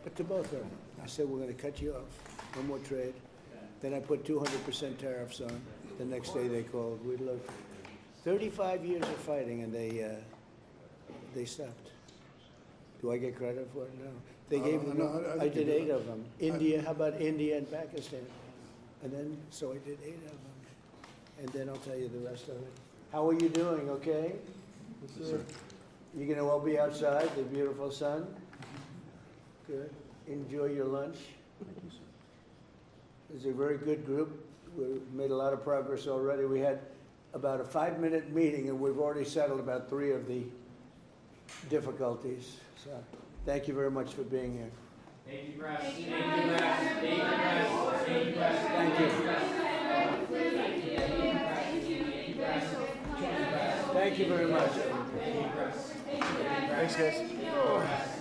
But to both of them, I said, we're going to cut you off. No more trade. Then I put 200% tariffs on. The next day they called. We looked. 35 years of fighting, and they stopped. Do I get credit for it? No. They gave them. I did 8 of them. India. How about India and Pakistan? And then, so I did 8 of them. And then I'll tell you the rest of it. How are you doing? Okay. Yes, sir. You're going to all be outside, the beautiful sun? Good. Enjoy your lunch. It's a very good group. We made a lot of progress already. We had about a 5-minute meeting, and we've already settled about 3 of the difficulties. So thank you very much for being here. Thank you, Press. Thank you, Press. Thank you, Press. Thank you, Press. Thank you. Thank you very much. Thanks, guys.